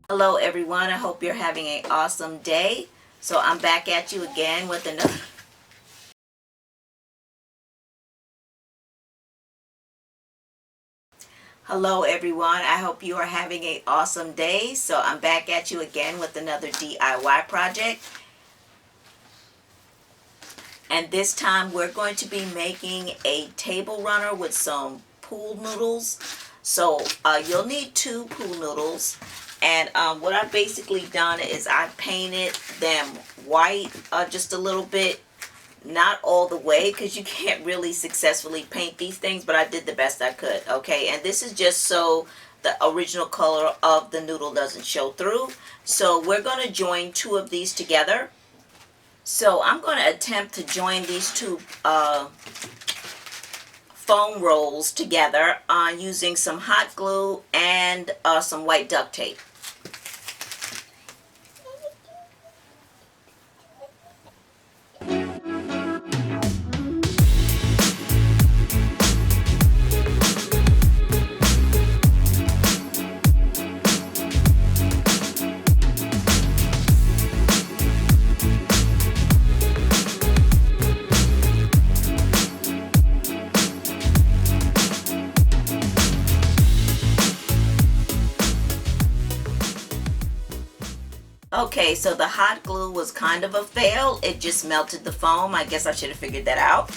Hello everyone, I hope you're having an awesome day. So I'm back at you again with another Hello everyone, I hope you are having an awesome day. So I'm back at you again with another DIY project. And this time we're going to be making a table runner with some pool noodles. So you'll need 2 pool noodles. And what I've basically done is I painted them white just a little bit. Not all the way, because you can't really successfully paint these things, but I did the best I could. Okay, and this is just so the original color of the noodle doesn't show through. So we're going to join 2 of these together. So I'm going to attempt to join these 2 foam rolls together using some hot glue and some white duct tape. Okay, so the hot glue was kind of a fail. It just melted the foam. I guess I should have figured that out.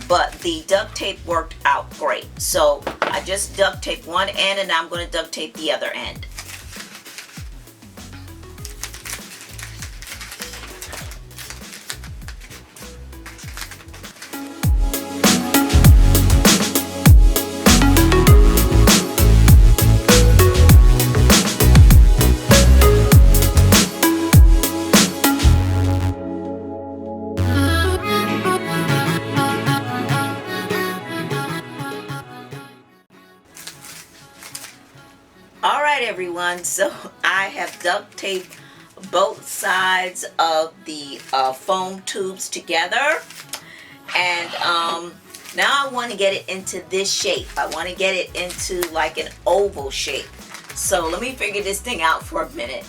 But the duct tape worked out great. So I just duct taped one end and now I'm going to duct tape the other end. Alright everyone, so I have duct taped both sides of the foam tubes together, and now I want to get it into this shape. I want to get it into like an oval shape. So let me figure this thing out for a minute.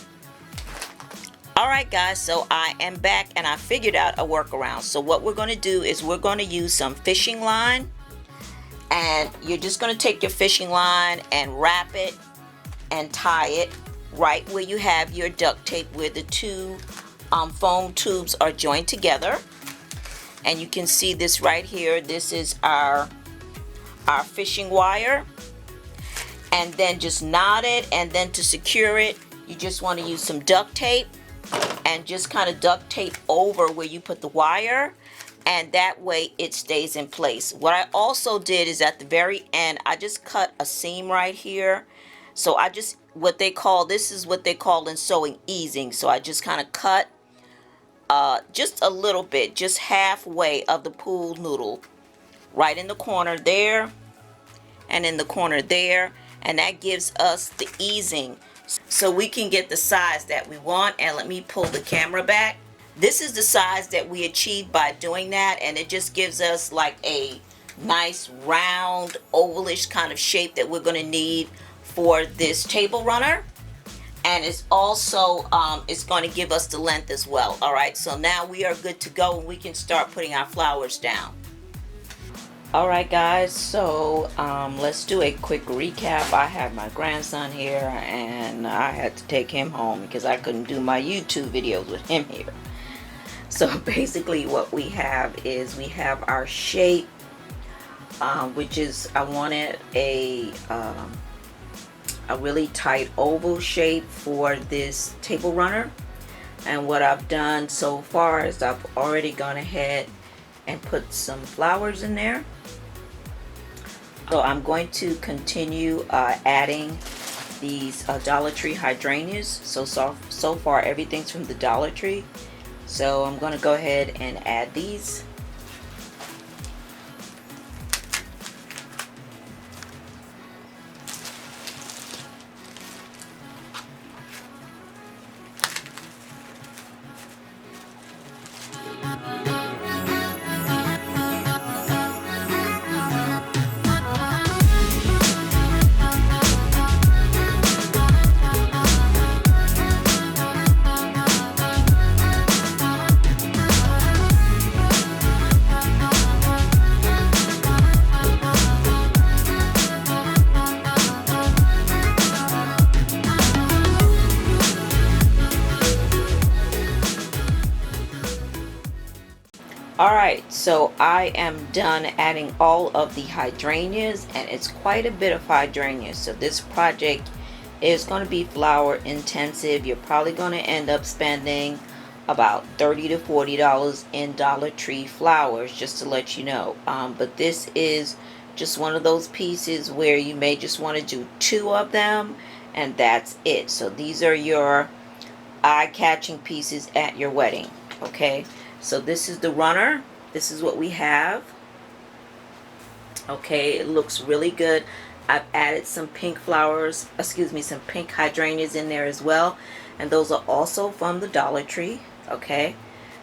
Alright guys, so I am back and I figured out a workaround. So what we're going to do is we're going to use some fishing line, and you're just going to take your fishing line and wrap it and tie it right where you have your duct tape, where the 2 foam tubes are joined together. And you can see this right here. This is our fishing wire. And then just knot it, and then to secure it, you just want to use some duct tape and just kind of duct tape over where you put the wire, and that way it stays in place. What I also did is at the very end, I just cut a seam right here. So I just, this is what they call in sewing easing. So I just kind of cut just a little bit, just halfway of the pool noodle, right in the corner there, and in the corner there, and that gives us the easing so we can get the size that we want. And let me pull the camera back. This is the size that we achieved by doing that, and it just gives us like a nice round ovalish kind of shape that we're going to need for this table runner. and it's also it's going to give us the length as well. All right, so now we are good to go, and we can start putting our flowers down. All right, guys, so let's do a quick recap. I have my grandson here, and I had to take him home because I couldn't do my YouTube videos with him here. So basically what we have is we have our shape, which is, I wanted a really tight oval shape for this table runner. And what I've done so far is I've already gone ahead and put some flowers in there. So I'm going to continue adding these Dollar Tree hydrangeas. So far everything's from the Dollar Tree. So I'm going to go ahead and add these. Alright, so I am done adding all of the hydrangeas, and it's quite a bit of hydrangeas. So this project is going to be flower intensive. You're probably going to end up spending about $30 to $40 in Dollar Tree flowers, just to let you know. But this is just one of those pieces where you may just want to do 2 of them, and that's it. So these are your eye-catching pieces at your wedding. Okay, so this is the runner. This is what we have. Okay, it looks really good. I've added some pink flowers, some pink hydrangeas in there as well, and those are also from the Dollar Tree. Okay,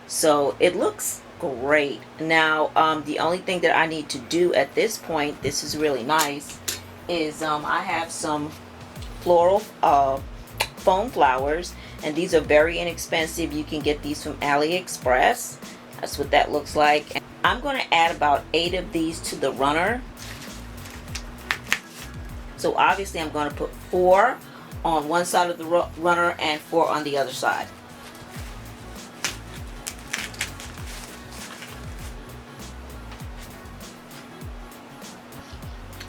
so it looks great. Now the only thing that I need to do at this point, this is really nice, is I have some floral foam flowers, and these are very inexpensive. You can get these from Aliexpress. That's what that looks like. And I'm going to add about 8 of these to the runner. So obviously I'm going to put 4 on one side of the runner and 4 on the other side.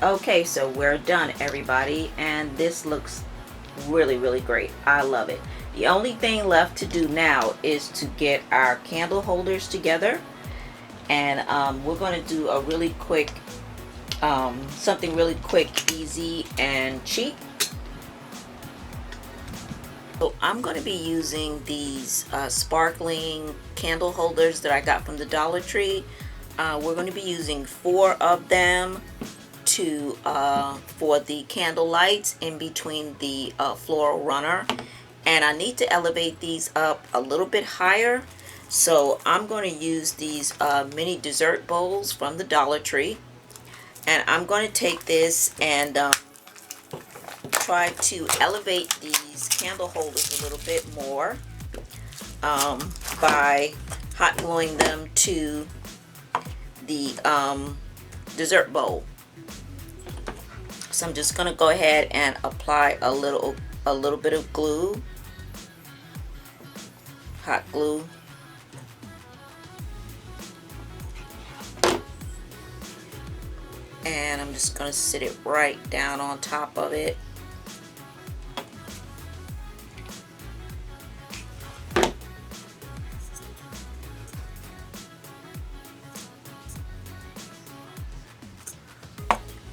Okay, so we're done, everybody, and this looks really great. I love it. The only thing left to do now is to get our candle holders together, and we're going to do a really quick something really quick, easy, and cheap. So I'm going to be using these sparkling candle holders that I got from the Dollar Tree. We're going to be using 4 of them for the candle lights in between the floral runner, and I need to elevate these up a little bit higher. So I'm going to use these mini dessert bowls from the Dollar Tree, and I'm going to take this and try to elevate these candle holders a little bit more by hot gluing them to the dessert bowl. So I'm just going to go ahead and apply a little bit of glue, hot glue. And I'm just going to sit it right down on top of it.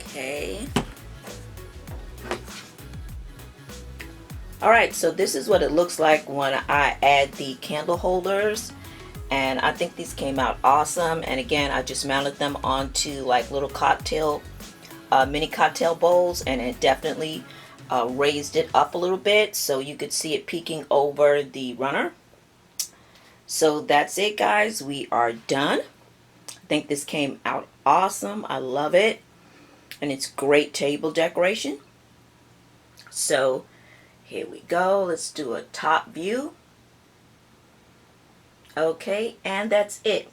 Okay. Alright, so this is what it looks like when I add the candle holders, and I think these came out awesome. And again, I just mounted them onto like little mini cocktail bowls, and it definitely raised it up a little bit so you could see it peeking over the runner. So that's it, guys. We are done. I think this came out awesome. I love it, and it's great table decoration. So Here we go. Let's do a top view. Okay, and that's it.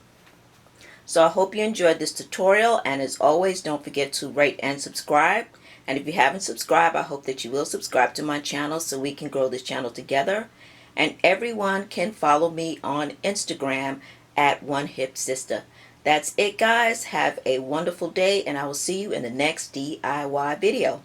So I hope you enjoyed this tutorial, and as always, don't forget to rate and subscribe. And if you haven't subscribed, I hope that you will subscribe to my channel so we can grow this channel together. And everyone can follow me on Instagram at onehipsister. That's it, guys. Have a wonderful day, and I will see you in the next DIY video.